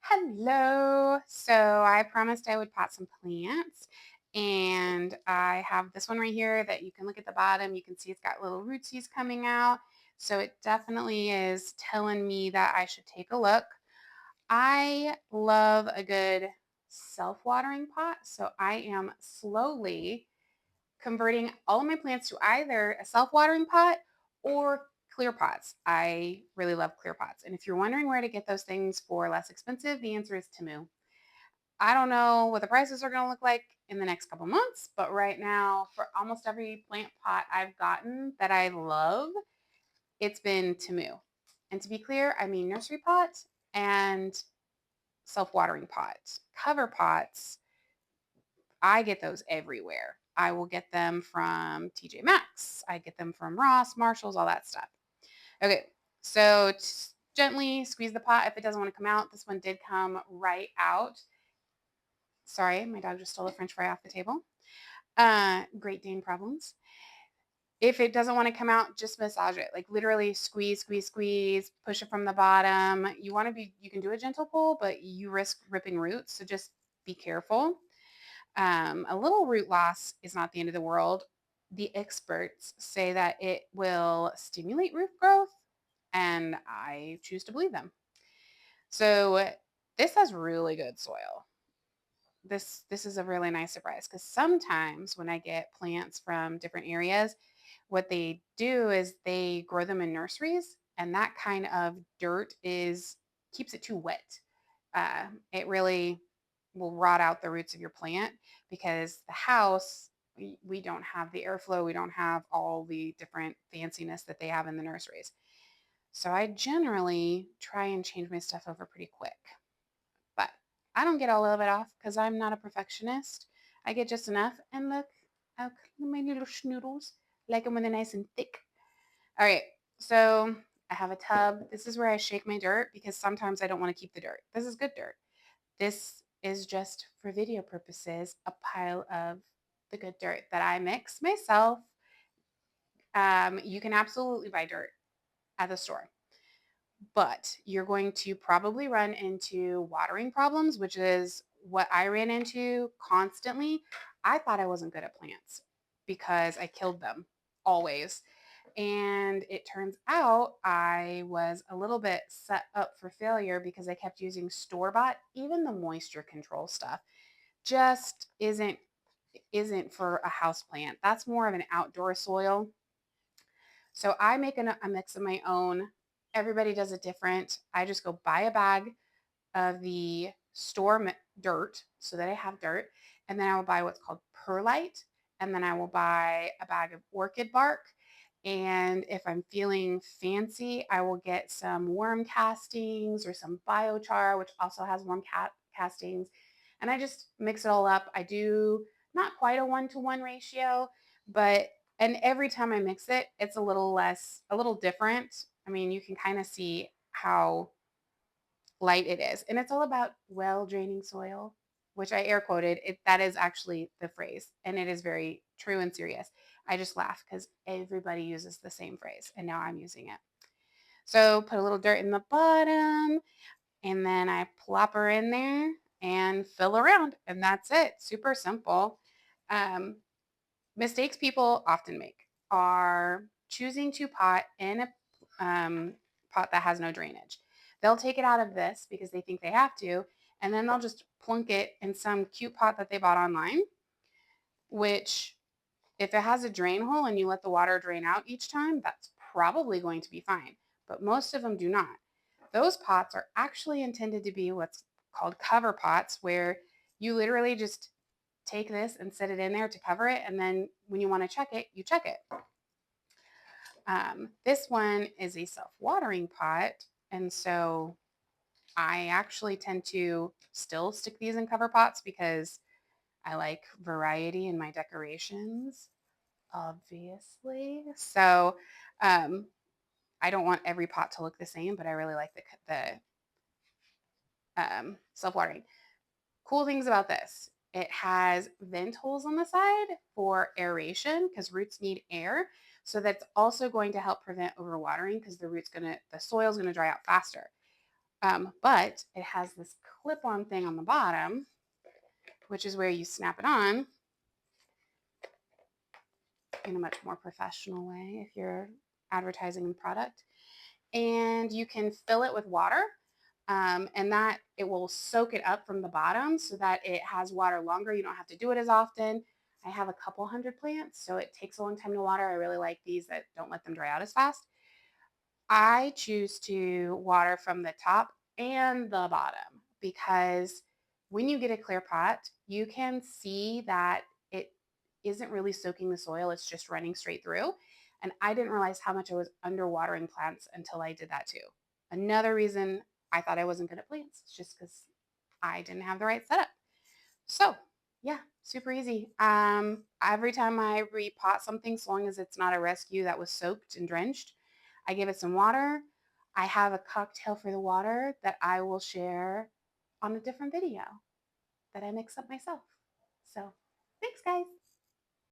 Hello. So I promised I would pot some plants. And I have this one right here that you can look at the bottom. You can see it's got little rootsies coming out. So it definitely is telling me that I should take a look. I love a good self-watering pot. So I am slowly converting all of my plants to either a self-watering pot or clear pots. I really love clear pots. And if you're wondering where to get those things for less expensive, the answer is Temu. I don't know what the prices are going to look like in the next couple months, but right now, for almost every plant pot I've gotten that I love, it's been Temu. And to be clear, I mean nursery pots and self-watering pots. Cover pots, I get those everywhere. I will get them from TJ Maxx. I get them from Ross, Marshalls, all that stuff. Okay, so gently squeeze the pot if it doesn't want to come out. This one did come right out. Sorry, my dog just stole a French fry off the table. Great Dane problems. If it doesn't want to come out, just massage it. Like literally squeeze, squeeze, squeeze, push it from the bottom. You can do a gentle pull, but you risk ripping roots. So just be careful. A little root loss is not the end of the world. The experts say that it will stimulate root growth, and I choose to believe them. So this has really good soil. This is a really nice surprise because sometimes when I get plants from different areas, what they do is they grow them in nurseries, and that kind of dirt is keeps it too wet. It really will rot out the roots of your plant because the house we don't have the airflow, we don't have all the different fanciness that they have in the nurseries. So I generally try and change my stuff over pretty quick. But I don't get all of it off because I'm not a perfectionist. I get just enough. And look, how my little schnoodles like them when they're nice and thick. All right, so I have a tub. This is where I shake my dirt because sometimes I don't want to keep the dirt. This is good dirt. This is just for video purposes, a pile of the good dirt that I mix myself. You can absolutely buy dirt at the store, but you're going to probably run into watering problems, which is what I ran into constantly. I thought I wasn't good at plants because I killed them always. And it turns out I was a little bit set up for failure because I kept using store bought. Even the moisture control stuff just isn't for a house plant. That's more of an outdoor soil. So I make a mix of my own. Everybody does it different. I just go buy a bag of the dirt so that I have dirt. And then I will buy what's called perlite. And then I will buy a bag of orchid bark. And if I'm feeling fancy, I will get some worm castings or some biochar, which also has worm castings. And I just mix it all up. I do not quite a 1-to-1 ratio, but and every time I mix it, it's a little different. I mean, you can kind of see how light it is. And it's all about well draining soil, which I air quoted. That is actually the phrase. And it is very true and serious. I just laugh because everybody uses the same phrase. And now I'm using it. So put a little dirt in the bottom. And then I plop her in there and fill around. And that's it. Super simple. Um, Mistakes people often make are choosing to pot in a pot that has no drainage. They'll take it out of this because they think they have to, and then they'll just plunk it in some cute pot that they bought online, which, if it has a drain hole and you let the water drain out each time, that's probably going to be fine. But most of them do not. Those pots are actually intended to be what's called cover pots, where you literally just take this and set it in there to cover it. And then when you want to check it, you check it. This one is a self-watering pot. And so I actually tend to still stick these in cover pots because I like variety in my decorations, obviously. So um, I don't want every pot to look the same, but I really like the self-watering. Cool things about this. It has vent holes on the side for aeration because roots need air. So that's also going to help prevent overwatering because the soil's gonna dry out faster. But it has this clip-on thing on the bottom, which is where you snap it on in a much more professional way if you're advertising the product. And you can fill it with water, and that it will soak it up from the bottom so that it has water longer. You don't have to do it as often. I have a couple hundred plants, so it takes a long time to water. I really like these that don't let them dry out as fast. I choose to water from the top and the bottom because when you get a clear pot, you can see that it isn't really soaking the soil, it's just running straight through. And I didn't realize how much I was underwatering plants until I did that too. Another reason I thought I wasn't good at plants is just because I didn't have the right setup. So, yeah, super easy. Every time I repot something, so long as it's not a rescue that was soaked and drenched, I give it some water. I have a cocktail for the water that I will share on a different video that I mix up myself. So, thanks, guys.